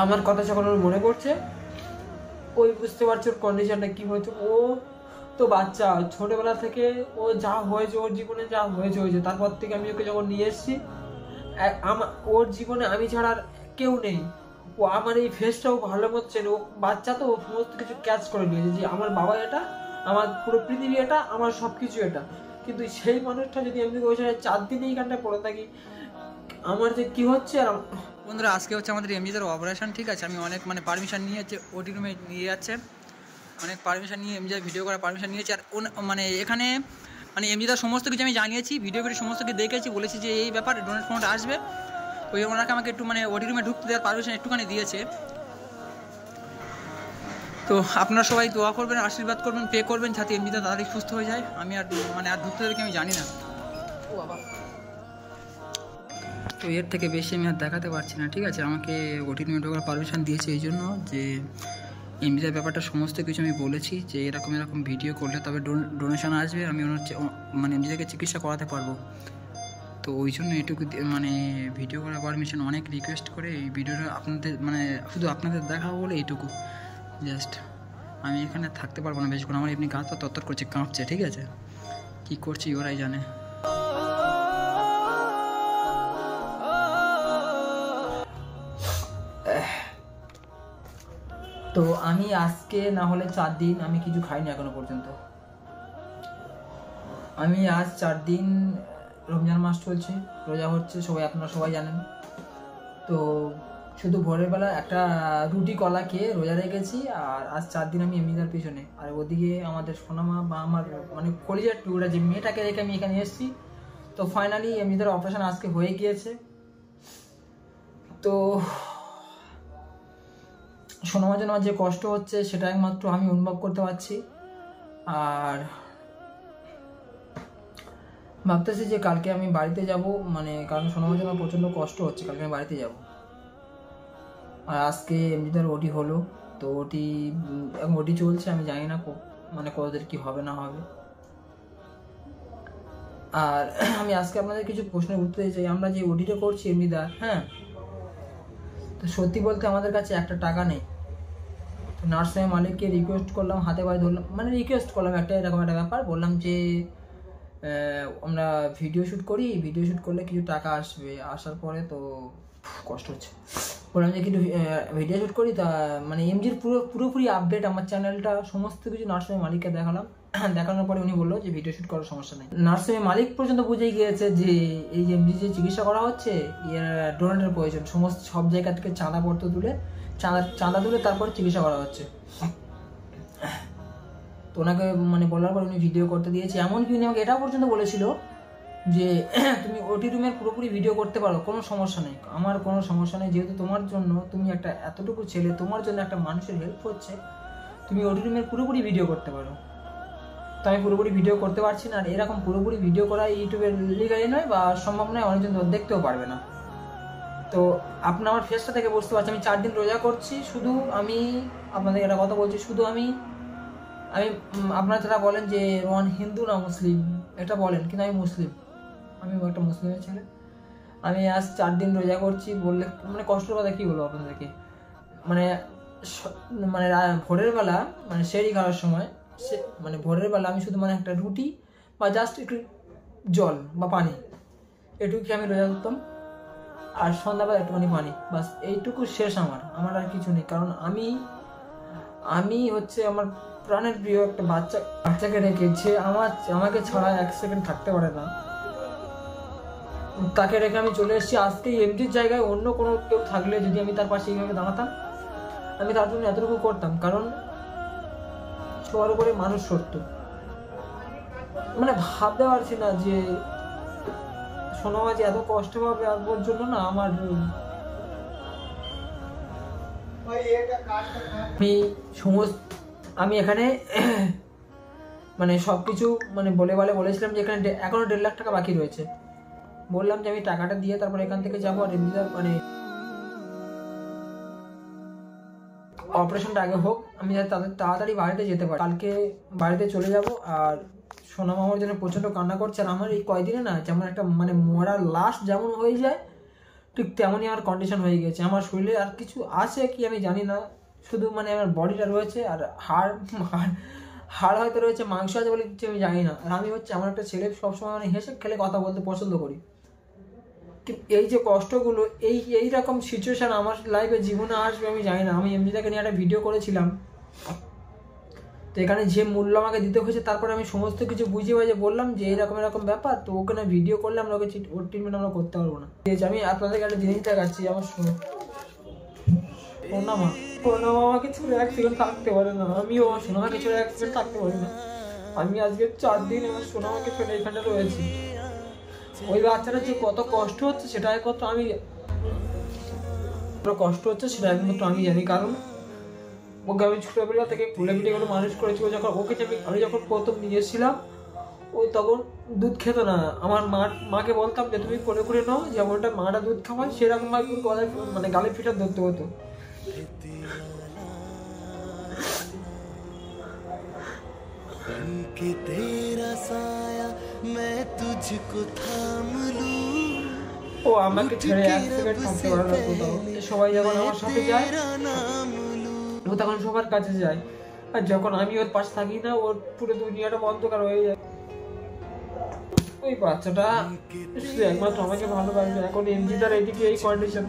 আমার কথা যখন ওর মনে পড়ছে, ওই বুঝতে পারছে ওর কন্ডিশনটা কি হয়েছে। ও তো বাচ্চা, ছোটবেলা থেকে ও যা হয়েছে, ওর জীবনে যা হয়েছে হয়েছে। তারপর থেকে আমি ওকে যখন নিয়ে এসেছি, ওর জীবনে আমি ছাড়া আর কেউ নেই। ও আমার এই ফেসটাও ভালো মতো চেনে। ও বাচ্চা তো সমস্ত কিছু ক্যাচ করে নিয়েছে যে আমার বাবা এটা, আমার পুরো পৃথিবী এটা, আমার সব কিছু এটা। কিন্তু সেই মানুষটা যদি আমি ওই জায়গায় 4 দিন এইখানটা পড়ে থাকি, আমার যে কি হচ্ছে। আর বন্ধুরা, আজকে হচ্ছে আমাদের এমজিদের অপারেশন, ঠিক আছে। আমি অনেক পারমিশন নিয়ে হচ্ছে ওটি রুমে নিয়ে যাচ্ছে, অনেক পারমিশন নিয়ে এমজিদের ভিডিও করার পারমিশন নিয়েছি। আর এখানে এমজিদার সমস্ত কিছু আমি জানিয়েছি, ভিডিও সমস্ত কিছু দেখেছি, বলেছি যে এই ব্যাপার ডোনেট ফোনটা আসবে। ওই ওনাকে আমাকে একটু ওটি রুমে ঢুকতে দেওয়ার পারমিশন একটুখানি দিয়েছে। তো আপনারা সবাই দোয়া করবেন, আশীর্বাদ করবেন, পে করবেন যাতে এমজিদা তাড়াতাড়ি সুস্থ হয়ে যায়। আমি আর আর ঢুকতে দেবে কি আমি জানি না। ও বাবা, তো এর থেকে বেশি আমি আর দেখাতে পারছি না, ঠিক আছে। আমাকে ওটি রুমে ঢোকার পারমিশন দিয়েছে এই জন্য যে এমজিদার ব্যাপারটা সমস্ত কিছু আমি বলেছি যে এরকম এরকম ভিডিও করলে তবে ডোনেশন আসবে, আমি ওনার এমজিদাকে চিকিৎসা করাতে পারবো। তো ওই জন্য এটুকু ভিডিও করার পারমিশন অনেক রিকোয়েস্ট করে এই ভিডিওটা আপনাদের শুধু আপনাদের দেখাবো বলে এইটুকু জাস্ট। আমি এখানে থাকতে পারবো না বেশিক্ষণ, আমার এমনি গাছ তত্তর করছে, কাঁপছে, ঠিক আছে। কী করছি ওরাই জানে। তো আমি আজকে না হলে 4 দিন আমি কিছু খাইনি এখনো পর্যন্ত। আমি আজ 4 দিন, রমজান মাস চলছে, রোজা হচ্ছে, আপনারা সবাই জানেন। তো শুধু ভোরের বেলা একটা রুটি কলা খেয়ে রোজা রেখেছি। আর আজ 4 দিন আমি এমনিদার পিছনে। আর ওদিকে আমাদের সোনামা বা আমার কলিজার টুকরা যে মেয়েটাকে রেখে আমি এখানে এসেছি। তো ফাইনালি এমনিদার অপারেশন আজকে হয়ে গিয়েছে। তো শোনার জন্য যে কষ্ট হচ্ছে সেটা একমাত্র আমি অনুভব করতে পারছি। আর ভাবতেছি যে কালকে আমি বাড়িতে যাব, কারণ শোনার জন্য প্রচণ্ড কষ্ট হচ্ছে, কালকে আমি বাড়িতে যাব। আর আজকে এমনিদের ওটি হলো, তো ওটি চলছে, আমি জানি না কতদের কি হবে না হবে। আর আমি আজকে আপনাদের কিছু প্রশ্নের উত্তর দিতে চাই। আমরা যে ওটিটা করছি এমনিদার, হ্যাঁ, তো সত্যি বলতে আমাদের কাছে একটা টাকা নেই। তো নার্সিং মালিককে রিকোয়েস্ট করলাম, হাতে পায়ে ধরলাম, রিকোয়েস্ট করলাম একটা এরকম একটা ব্যাপার, বললাম যে আমরা ভিডিও শ্যুট করি, ভিডিও শ্যুট করলে কিছু টাকা আসবে। আসার পরে তো কষ্ট হচ্ছে, বললাম যে কিন্তু ভিডিও শ্যুট করি, তা এমজির পুরোপুরি আপডেট আমার চ্যানেলটা সমস্ত কিছু নার্সিং মালিককে দেখালাম। দেখানোর পরে উনি বললো যে ভিডিও শ্যুট করার সমস্যা নেই। নার্সিং মালিক পর্যন্ত বুঝেই গিয়েছে যে এই যে এমজি যে চিকিৎসা করা হচ্ছে এর ডোনেটের প্রয়োজন। সব জায়গা থেকে চাঁদাপত্র তুলে চাঁদা তুলে তারপর চিকিৎসা করা হচ্ছে। তো ওনাকে বলার পর উনি ভিডিও করতে দিয়েছে। এমনকি উনি আমাকে এটা পর্যন্ত বলেছিল যে তুমি ওটি রুমের পুরোপুরি ভিডিও করতে পারো, কোনো সমস্যা নেই, আমার কোনো সমস্যা নেই, যেহেতু তোমার জন্য, তুমি একটা এতটুকু ছেলে, তোমার জন্য একটা মানুষের হেল্প হচ্ছে, তুমি ওটি রুমের পুরোপুরি ভিডিও করতে পারো। তো আমি পুরোপুরি ভিডিও করতে পারছি না। আর এরকম পুরোপুরি ভিডিও করা ইউটিউবের লিগালি নয় বা সম্ভব নয়, অনেকজন দেখতেও পারবে না। তো আপনার আমার ফেসটা থেকে বুঝতে পারছি আমি 4 দিন রোজা করছি। শুধু আমি আপনাদের একটা কথা বলছি, শুধু আমি আপনারা যারা বলেন যে রোহান হিন্দু না মুসলিম এটা বলেন, কিন্তু আমি মুসলিম, আমি একটা মুসলিমের ছেলে। আমি আজ 4 দিন রোজা করছি বললে কষ্টের কথা কী বলবো আপনাদেরকে। ভোরের বেলা সেরি খাওয়ার সময় ভোরের বেলা আমি শুধু একটা রুটি বা জাস্ট একটু জল বা পানি এটুকু আমি রোজা করতাম। আর সন্ধ্যাবেলা একটুখানি পানি, বাস এইটুকু শেষ। আমার আর কিছু নেই। কারণ আমি হচ্ছে আমার প্রাণের প্রিয় একটা বাচ্চাকে রেখে, যে আমাকে ছাড়া 1 সেকেন্ড থাকতে পারে না, তাকে রেখে আমি চলে এসেছি। আজকে এমজির জায়গায় অন্য কোনো কেউ থাকলে যদি আমি তার পাশে এইভাবে দাঁড়াতাম, আমি তার জন্য এতটুকু করতাম। কারণ সবার উপরে মানুষ সত্য, ভাবতে পারছি না যে সোনামা যে এত কষ্ট পাবে ওর জন্য না। আমি এখানে সবকিছু বলেছিলাম যে এখানে এখনো 1.5 লাখ টাকা বাকি রয়েছে। বললাম যে আমি টাকাটা দিয়ে তারপর এখান থেকে যাবো। আর অপারেশনটা আগে হোক, আমি যাতে তাড়াতাড়ি বাড়িতে যেতে পারি। কালকে বাড়িতে চলে যাব। আর সোনামা আমার জন্য প্রচণ্ড কান্না করছে। আর আমার এই কয়দিনে না যেমন একটা মরার লাশ যেমন হয়ে যায়, ঠিক তেমনই আমার কন্ডিশন হয়ে গেছে। আমার শরীরে আর কিছু আছে কি আমি জানি না, শুধু মানে আমার বডিটা রয়েছে আর হাড় হাড় হয়তো রয়েছে, মাংস আছে বলে কিছু আমি জানি না। আর আমি হচ্ছে আমার একটা ছেলে, সবসময় মানে হেসে খেলে কথা বলতে পছন্দ করি। কিন্তু এই যে কষ্টগুলো, এইরকম সিচুয়েশান আমার লাইফে জীবনে আসবে আমি জানি না। আমি এমনিটাকে নিয়ে একটা ভিডিও করেছিলাম, তো এখানে যে মূল্য আমাকে দিতে হয়েছে, তারপরে আমি সমস্ত কিছু বুঝিয়ে বাজে বললাম যে এরকম ব্যাপার, তো ওখানে ভিডিও করলে আমরা ওকে ওর ট্রিটমেন্ট আমরা করতে পারবো না। ঠিক আছে, আমি আপনাদেরকে একটা জিনিস দেখাচ্ছি। আমার সোনামা আমাকে ছেড়ে এক সেকেন্ড থাকতে পারে না, আমিও আমার সোনামাকে ছেড়ে এক সেকেন্ড থাকতে পারি না। আমি আজকে 4 দিন আমার সোনামাকে ছেড়ে এখানে রয়েছি। ওই বাচ্চাটা যে কত কষ্ট হচ্ছে সেটা একমাত্র আমি জানি, কারণ ওকে আমি ছোটবেলা থেকে কোলে পিঠে করে মানুষ করেছি। ও যখন আমি যখন প্রথম নিয়ে এসেছিলাম, ও তখন দুধ খেত না। আমার মাকে বলতাম যে তুমি কোলে করে নাও, যেমনটা মাটা দুধ খাওয়ায় সেরকম ভাবে গলায় মানে গালে ফিটা ধরতে হতো। ও আমাকে ছেড়ে এক সেকেন্ড থাকতে পারে না কোথাও। সবাই যখন আমার সাথে যায়, ও তখন সবার কাছে যায়, আর যখন আমি ওর পাশে থাকি না, ওর পুরো দুনিয়াটা অন্ধকার হয়ে যায়। ওই বাচ্চাটা শুধু একমাত্র আমাকে ভালোবাসবে। এখন এমজিদার এদিকে এই কন্ডিশন,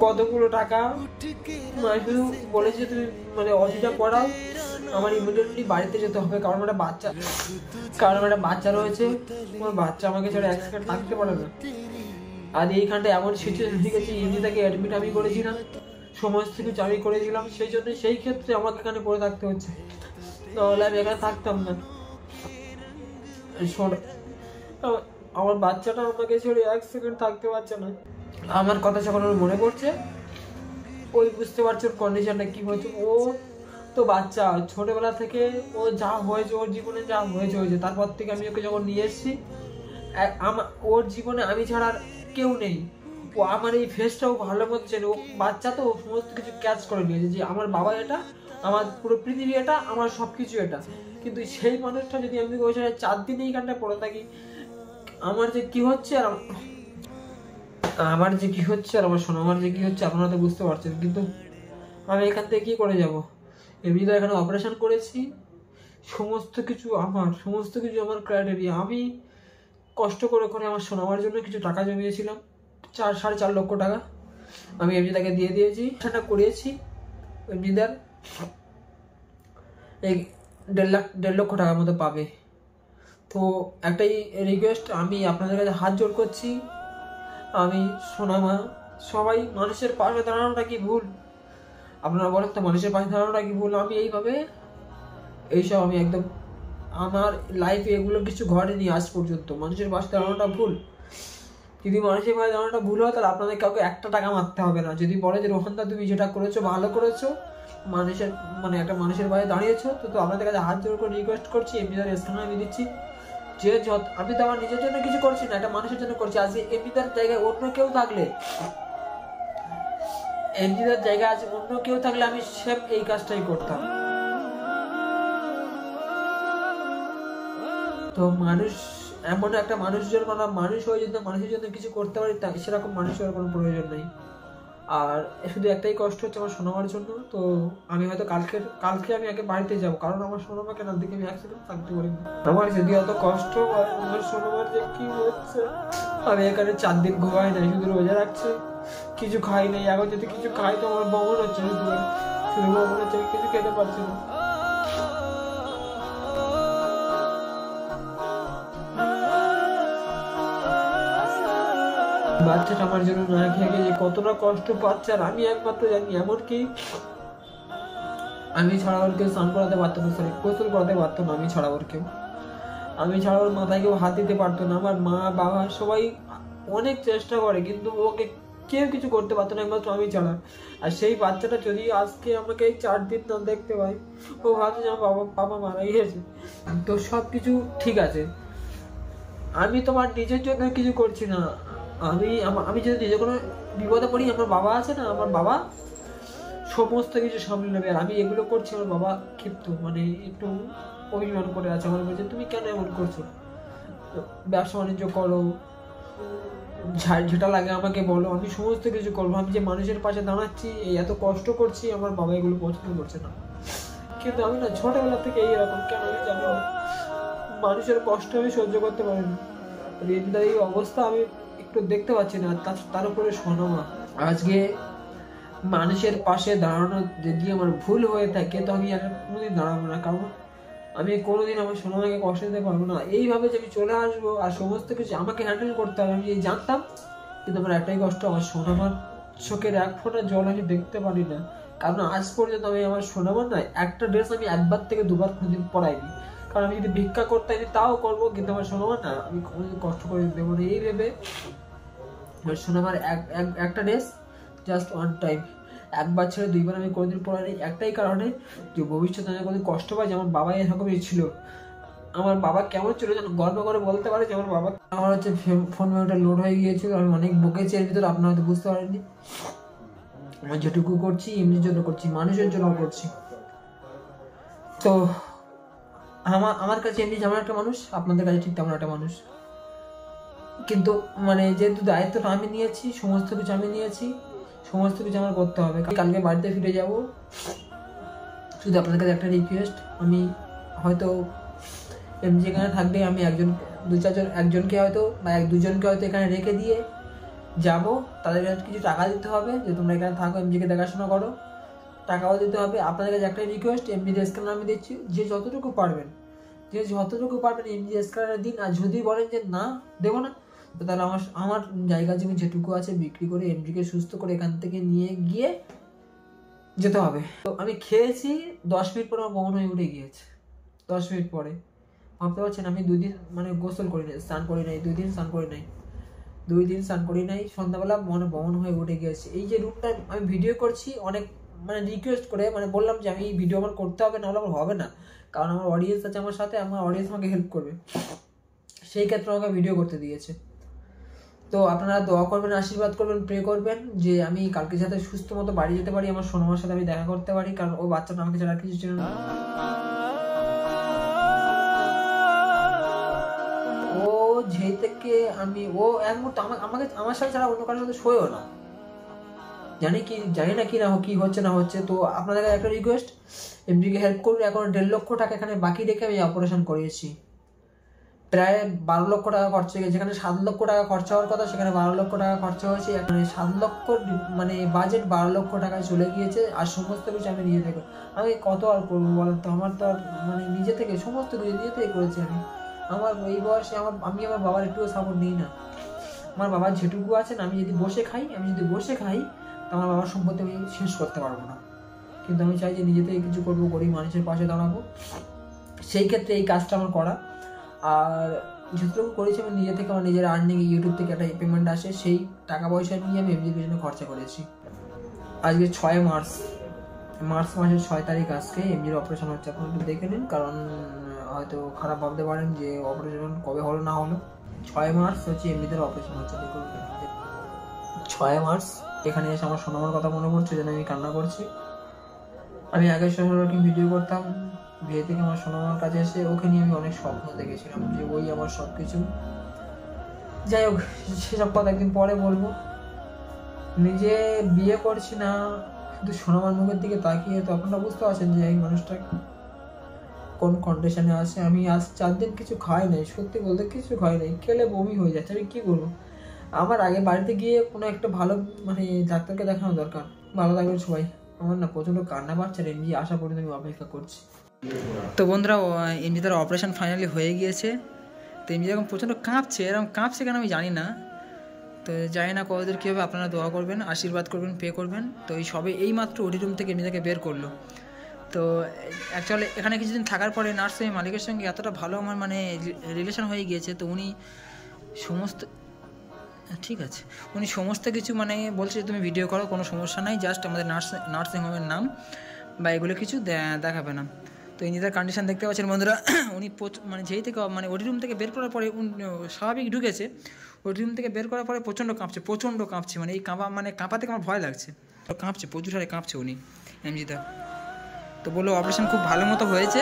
কতগুলো টাকা শুধু বলেছে তুমি মানে অসুবিধা পড়াও, আমার ইমিডিয়েটলি বাড়িতে যেতে হবে, কারণ একটা বাচ্চা রয়েছে। আমার বাচ্চা আমাকে ছেড়ে এক সেকেন্ড থাকতে পারে না। আর এইখানটা এমন সিচুয়েশন হয়ে গেছে, এমনিটাকে অ্যাডমিট আমি করেছিলাম, সমস্ত কিছু আমি করেছিলাম, সেই জন্য সেই ক্ষেত্রে আমাকে এখানে পড়ে থাকতে হচ্ছে, নাহলে আমি এখানে থাকতাম না। আমার বাচ্চাটা আমাকে ছেড়ে এক সেকেন্ড থাকতে পারছে না। আমার কথা যখন ওর মনে পড়ছে, ওই বুঝতে পারছে ওর কন্ডিশনটা কি হয়েছে। ও তো বাচ্চা, ছোটবেলা থেকে ও যা হয়েছে, ওর জীবনে যা হয়েছে, তারপর থেকে আমি ওকে যখন নিয়ে এসেছি, ওর জীবনে আমি ছাড়া আর কেউ নেই। ও আমার এই ফেসটাও ভালো মতো চেনে। ও বাচ্চা তো সমস্ত কিছু ক্যাচ করে নিয়েছে যে আমার বাবা এটা, আমার পুরো পৃথিবী এটা, আমার সব কিছু এটা। কিন্তু সেই মানুষটা যদি আমি ওই 4 দিন এইখানটায় পড়ে থাকি, আমার যে কি হচ্ছে আর আমার সোনামার যে কি হচ্ছে আপনারা তো বুঝতে পারছেন। কিন্তু আমি এখান থেকে কি করে যাব? এমনি তো এখানে অপারেশন করেছি, সমস্ত কিছু আমার ক্রাইটেরিয়া। আমি কষ্ট করে আমার সোনামার জন্য কিছু টাকা জমিয়েছিলাম, 4.5 লক্ষ টাকা আমি এমনিদাকে দিয়ে দিয়েছি। সেটা করিয়েছি এমনিদার এই 1.5 লক্ষ টাকার মতো পাবে। তো একটাই রিকোয়েস্ট, আমি আপনাদের কাছে হাত জোড় করছি, আমি সোনামা, সবাই মানুষের পাশে দাঁড়ানোটা কি ভুল? আপনারা বলেন তো, মানুষের পাশে দাঁড়ানোটা কি ভুল? আমি এইসব আমি একদম আমার লাইফে এগুলো কিছু ঘটেনি আজ পর্যন্ত। মানুষের পাশে দাঁড়ানোটা ভুল। যদি মানুষের পাশে দাঁড়ানোটা ভুল হয়, তাহলে আপনাদের কাউকে 1 টাকা মারতে হবে না। যদি বলে যে রোহনদা তুমি যেটা করেছো ভালো করেছো, একটা মানুষের পাশে দাঁড়িয়েছো, তো আপনাদের কাছে হাত জোড় করে রিকোয়েস্ট করছি, এমনিদার স্থানে আমি দিচ্ছি যে আমি তো আমার নিজের জন্য কিছু করছি না, একটা মানুষের জন্য করছি। আজকে এমনিদার জায়গায় অন্য কেউ থাকলে আমি সেম এই কাজটাই করতাম। তো মানুষ এমন একটা মানুষজন মানুষ হয়ে যদি মানুষের জন্য কিছু করতে পারি, সেরকম মানুষ হওয়ার কোনো প্রয়োজন নেই। আর শুধু একটাই কষ্ট হচ্ছে আমার সোনামার জন্য। তো আমি হয়তো কালকে আমি আগে বাড়িতে যাবো, কারণ আমার সোনামাকে না দেখে আমি একসাথে থাকতে পারি না। আমার যদি অত কষ্ট হয়, আমার সোনামার যে কি হচ্ছে, আমি এখানে 4 দিন ঘুমাই নাই, শুধু রোজা রাখছি, কিছু খাই নাই। এখন যদি কিছু খাই তো আমার বমন হচ্ছে, শুধু বমন হচ্ছে, আমি কিছু খেতে পারছি না। বাচ্চাটা আমার জন্য না খেয়ে যে কতটা কষ্ট পাচ্ছে, আর আমি একমাত্র জানি। এমনকি আমি ছাড়া ওর কেউ স্নান করাতে পারতো না, গোসল করাতে পারতো না। আমি ছাড়া ওর মাথায় কেউ হাত দিতে পারতো না। আমার মা বাবা সবাই অনেক চেষ্টা করে, কিন্তু ওকে কেউ কিছু করতে পারতো না, একমাত্র আমি ছাড়া। আর সেই বাচ্চাটা যদি আজকে আমাকে এই 4 দিন না দেখতে পাই, ও ভাবছে যে আমার বাবা মারা গিয়েছে। তো সব কিছু ঠিক আছে, আমি তোমার নিজের জন্য কিছু করছি না। আমি যদি নিজে কোনো বিপদে পড়ি, আমার বাবা আছে না, আমার বাবা সমস্ত কিছু সামলে নেবে। আর আমি এগুলো করছি, আমার বাবা ক্ষিপ্ত, একটু অভিমান করে আছে। আমার বলছে তুমি কেন এমন করছো, ব্যবসা বাণিজ্য করো, যেটা লাগে আমাকে বলো, আমি সমস্ত কিছু করবো। আমি যে মানুষের পাশে দাঁড়াচ্ছি, এই এত কষ্ট করছি, আমার বাবা এগুলো পছন্দ করছে না। কিন্তু আমি না ছোটবেলা থেকে এইরকম, কেন আমি জানি না, মানুষের কষ্ট আমি সহ্য করতে পারি না। রিন্দার এই অবস্থা আমি একটু দেখতে পাচ্ছি না। তার উপরে সোনামা, আজকে মানুষের পাশে দাঁড়ানো যদি আমার ভুল হয়ে থাকে তো আমি আর কোনোদিন দাঁড়াবো না, কারণ আমি কোনোদিন আমার সোনামাকে কষ্ট দিতে পারবো না। এইভাবে যে আমি চলে আসবো আর সমস্ত কিছু আমাকে হ্যান্ডেল করতে হবে, আমি এই জানতাম। কিন্তু আমার একটাই কষ্ট, আমার সোনামার চোখের এক ফোঁটা জল আমি দেখতে পারি না। কারণ আজ পর্যন্ত আমি আমার সোনামার না একটা ড্রেস আমি একবার থেকে দুবার কোনোদিন পরাইনি। কারণ আমি যদি ভিক্ষা করতে আমি তাও করবো, কিন্তু আমার সোনামার না আমি কোনোদিন কষ্ট করে দেবো না। এই ভেবে আমার সোনামার একটা ড্রেস জাস্ট ওয়ান টাইম, একবার ছেড়ে দুইবার আমি কোনোদিন পড়াইনি। একটাই কারণে যে ভবিষ্যতে আমি কোনোদিন কষ্ট পাই, যে আমার বাবা এরকমই ছিল। আমার বাবা কেমন ছিল যেন গর্ব করে বলতে পারে যে আমার বাবা। আমার হচ্ছে ফোন মেমোরিটা লোড হয়ে গিয়েছিল, আমি অনেক বকেছি এর ভিতরে, আপনারা হয়তো বুঝতে পারেননি। আমি যেটুকু করছি এমনির জন্য করছি, মানুষের জন্য করছি। তো আমার কাছে এমনি যেমন একটা মানুষ, আপনাদের কাছে ঠিক তেমন একটা মানুষ। কিন্তু মানে যেহেতু দায়িত্বটা আমি নিয়েছি, সমস্ত কিছু আমি নিয়েছি, সমস্ত কিছু আমার করতে হবে। কালকে বাড়িতে ফিরে যাব। শুধু আপনাদের কাছে একটা রিকোয়েস্ট, আমি হয়তো এমজি এখানে থাকলে আমি একজনকে হয়তো বা দুজনকে হয়তো এখানে রেখে দিয়ে যাব। তাদের কিছু টাকা দিতে হবে যে তোমরা এখানে থাকো, এমজিকে দেখাশোনা করো, টাকাও দিতে হবে। আপনাদের কাছে একটাই রিকোয়েস্ট, এমজি স্ক্যানার আমি দিচ্ছি, যে যতটুকু পারবেন এমজি স্ক্যানার দিন। আর যদি বলেন যে না দেবো না, তো তাহলে আমার জায়গা জমি যেটুকু আছে বিক্রি করে এমজিকে সুস্থ করে এখান থেকে নিয়ে গিয়ে যেতে হবে। তো আমি খেয়েছি, 10 মিনিট পরে আমার বমন হয়ে উঠে গিয়েছে। 10 মিনিট পরে ভাবতে পারছেন, আমি 2 দিন মানে গোসল করি নাই, স্নান করি নাই, 2 দিন স্নান করি নাই। সন্ধ্যাবেলা মনে বমন হয়ে উঠে গিয়েছে। এই যে রুমটা আমি ভিডিও করছি, অনেক মানে রিকোয়েস্ট করে মানে বললাম যে আমি এই ভিডিও আমার করতে হবে, না হলে আমার হবে না, কারণ আমার অডিয়েন্স আছে আমার সাথে, আমার অডিয়েন্স আমাকে হেল্প করবে, সেই ক্ষেত্রে আমাকে ভিডিও করতে দিয়েছে। তো আপনারা দোয়া করবেন, আশীর্বাদ করবেন, প্রে করবেন যে আমি কালকে যাতে সুস্থ মতো বাড়ি যেতে পারি, আমার সোনামার সাথে আমি দেখা করতে পারি, কারণ ও বাচ্চাটা আমাকে ছাড়া কিছু ছিল না। ও যেই থেকে ও এক মুহূর্তে আমার সাথে ছাড়া অন্য কারোর সাথে শোয়ও না। জানি না কি হচ্ছে না হচ্ছে। তো আপনাদের কাছে একটা রিকোয়েস্ট, এমডিকে হেল্প করুন। এখন 1.5 লক্ষ টাকা এখানে বাকি রেখে আমি অপারেশন করিয়েছি। প্রায় 12 লক্ষ টাকা খরচা হয়ে গেছে। যেখানে 7 লক্ষ টাকা খরচা হওয়ার কথা সেখানে 12 লক্ষ টাকা খরচা হয়েছে। এখানে 7 লক্ষ মানে বাজেট 12 লক্ষ টাকায় চলে গিয়েছে। আর সমস্ত কিছু আমি নিজে থেকে, আমি কত আর করবো বলেন তো? আমার তো আর মানে নিজে থেকে সমস্ত কিছু নিজে থেকে করেছি আমি। আমার এই বয়সে আমি আমার বাবার একটুও সাপোর্ট নিই না। আমার বাবার যেটুকু আছেন, আমি যদি বসে খাই তো আমার বাবার সম্পত্তি আমি শেষ করতে পারবো না। কিন্তু আমি চাই যে নিজে থেকে কিছু করবো, গরিব মানুষের পাশে দাঁড়াবো। সেই ক্ষেত্রে এই কাজটা আমার করা। আর যতটুকু করেছি আমি নিজে থেকে, আমার নিজের আর্নিং, ইউটিউব থেকে একটা পেমেন্ট আসে, সেই টাকা পয়সা নিয়ে আমি এমজির পিছনে খরচা করেছি। আজকে 6 মার্চ মাসের 6 তারিখ আজকে এমজির অপারেশন হচ্ছে। আপনারা একটু দেখে নিন, কারণ হয়তো খারাপ ভাবতে পারেন যে অপারেশন কবে হলো না হলো। 6 মার্চ হচ্ছে এমজিদের অপারেশন হচ্ছে। দেখুন 6 মার্চ। এখানে এসে আমার সোনামার কথা মনে পড়ছে, যেন আমি কান্না করছি। আমি আগে সরাসরি ভিডিও করতাম, বিয়ে থেকে আমার সোনামার কাছে এসে ওকে নিয়ে আমি অনেক স্বপ্ন দেখেছিলাম যে ওই আমার সব কিছু। যাই হোক, সেসব কথা একদিন পরে বলবো। নিজে বিয়ে করছি না, শুধু সোনামার মুখের দিকে তাকিয়ে তো আপনারা বুঝতে পারছেন যে এই মানুষটা কোন কন্ডিশনে আছে। আমি আজ 4 দিন কিছু খাই নাই, সত্যি বলতে কিছু খাই নাই, খেলে বমি হয়ে যাচ্ছে। আমি কি করবো? আমার আগে বাড়িতে গিয়ে কোনো একটা ভালো মানে ডাক্তারকে দেখানো দরকার। ভালো থাকবেন সবাই। আমার না প্রচণ্ড কান্না পাচ্ছে, এমজি আসা পর্যন্ত আমি অপেক্ষা করছি। তো বন্ধুরা, এমজি তার অপারেশন ফাইনালি হয়ে গিয়েছে। তো এমজি এখন প্রচণ্ড কাঁপছে, এরকম কাঁপছে কেন আমি জানি না। তো জানি না কতদূর কী হবে, আপনারা দোয়া করবেন, আশীর্বাদ করবেন, পে করবেন। তো এই মাত্র ওটি রুম থেকে এমজিকে বের করলো। তো অ্যাকচুয়ালি এখানে কিছুদিন থাকার পরে নার্সিং মালিকের সঙ্গে এতটা ভালো আমার মানে রিলেশন হয়ে গিয়েছে। তো উনি সমস্ত কিছু মানে বলছে তুমি ভিডিও করো, কোনো সমস্যা নাই, জাস্ট আমাদের নার্সিং হোমের নাম বা এগুলো কিছু দেখাবে না। তো নিজেদের কন্ডিশন দেখতে পাচ্ছেন বন্ধুরা। উনি মানে যেই থেকে মানে ওটি রুম থেকে বের করার পরে স্বাভাবিক ঢুকেছে, ওটি রুম থেকে বের করার পরে প্রচণ্ড কাঁপছে। মানে এই কাঁপাতে আমার ভয় লাগছে, কাঁপছে, প্রচুর হারে কাঁপছে উনি এমজিদা। তো বললো অপারেশন খুব ভালো মতো হয়েছে।